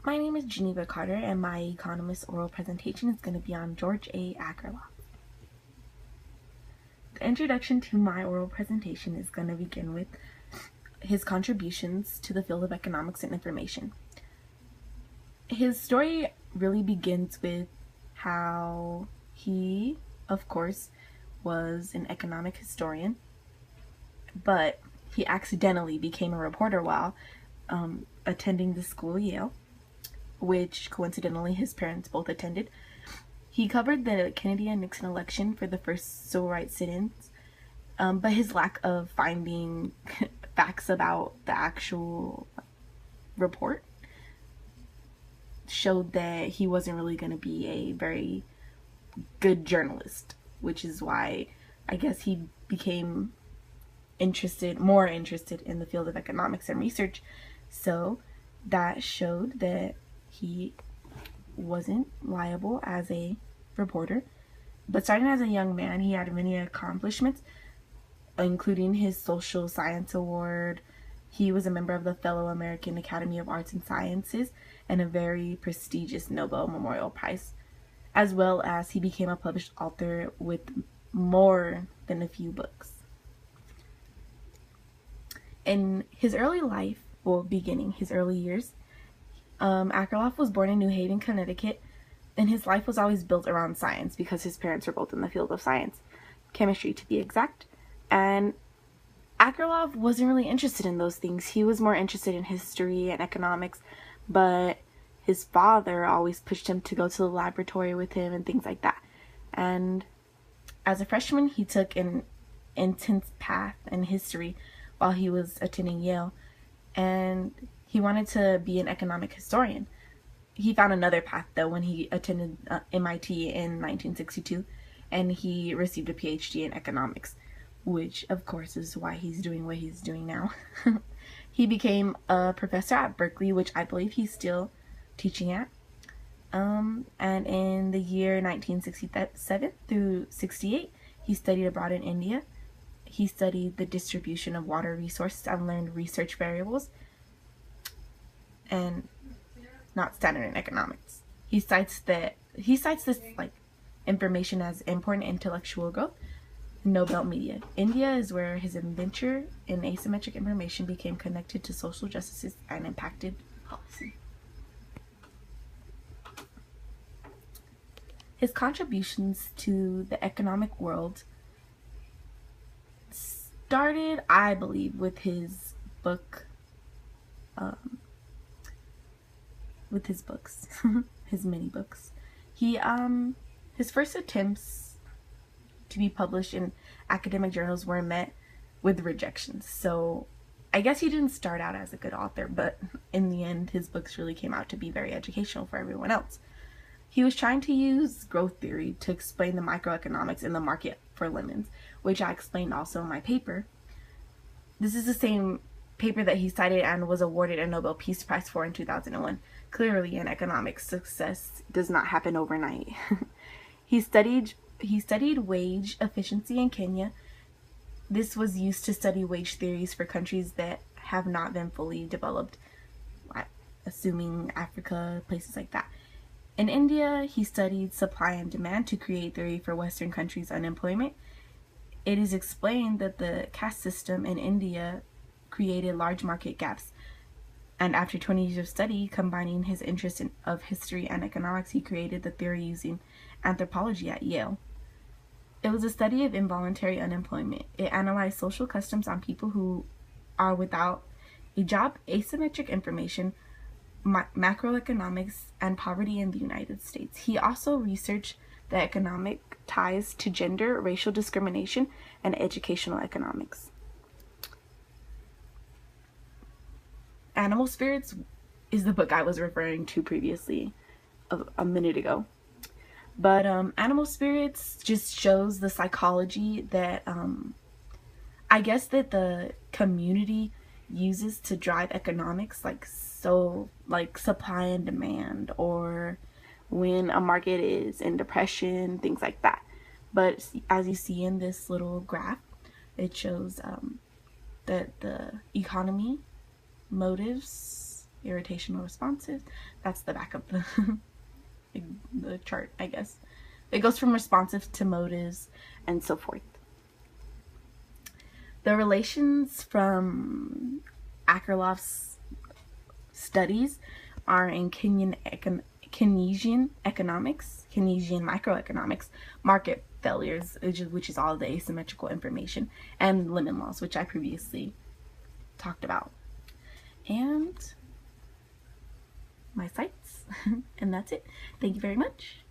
My name is Geneva Carter, and my economist oral presentation is going to be on George A. Akerlof. The introduction to my oral presentation is going to begin with his contributions to the field of economics and information. His story really begins with how he, of course, was an economic historian, but he accidentally became a reporter while attending the school Yale, which coincidentally his parents both attended. He covered the Kennedy and Nixon election for the first civil rights sit-ins, but his lack of finding facts about the actual report showed that he wasn't really going to be a very good journalist, which is why I guess he became more interested in the field of economics and research. So that showed that he wasn't liable as a reporter. But starting as a young man, he had many accomplishments, including his Social Science Award. He was a member of the Fellow American Academy of Arts and Sciences and a very prestigious Nobel Memorial Prize, as well as he became a published author with more than a few books. In his early life, his early years, Akerlof was born in New Haven, Connecticut, and his life was always built around science because his parents were both in the field of science, chemistry to be exact, and Akerlof wasn't really interested in those things. He was more interested in history and economics, but his father always pushed him to go to the laboratory with him and things like that. And as a freshman, he took an intense path in history while he was attending Yale, and he wanted to be an economic historian. He found another path though when he attended MIT in 1962, and he received a PhD in economics, which of course is why he's doing what he's doing now. He became a professor at Berkeley, which I believe he's still teaching at. And in the year 1967 through 68, he studied abroad in India. He studied the distribution of water resources and learned research variables, and not standard in economics. He cites this information as important intellectual growth. Nobel media. India is where his adventure in asymmetric information became connected to social justices and impacted policy. His contributions to the economic world started, I believe, with his books, his mini books. His first attempts to be published in academic journals were met with rejections. So I guess he didn't start out as a good author, but in the end his books really came out to be very educational for everyone else. He was trying to use growth theory to explain the microeconomics in the market for lemons, which I explained also in my paper. This is the same paper that he cited and was awarded a Nobel Peace Prize for in 2001. Clearly, in economics, success does not happen overnight. He studied wage efficiency in Kenya. This was used to study wage theories for countries that have not been fully developed, assuming Africa, places like that. In India, he studied supply and demand to create theory for Western countries' unemployment. It is explained that the caste system in India created large market gaps, and after 20 years of study, combining his interest of history and economics, he created the theory using anthropology at Yale. It was a study of involuntary unemployment. It analyzed social customs on people who are without a job, asymmetric information, macroeconomics, and poverty in the United States. He also researched the economic ties to gender, racial discrimination, and educational economics. Animal Spirits is the book I was referring to previously a minute ago. But Animal Spirits just shows the psychology that I guess that the community uses to drive economics, like supply and demand, or when a market is in depression, things like that. But as you see in this little graph, it shows that the economy motives irritational responses. That's the back of the chart, I guess. It goes from responsive to motives and so forth. The relations from Akerlof's studies are in Keynesian economics, Keynesian microeconomics, market failures, which is all the asymmetrical information, and limit laws, which I previously talked about. And my sites, and that's it. Thank you very much.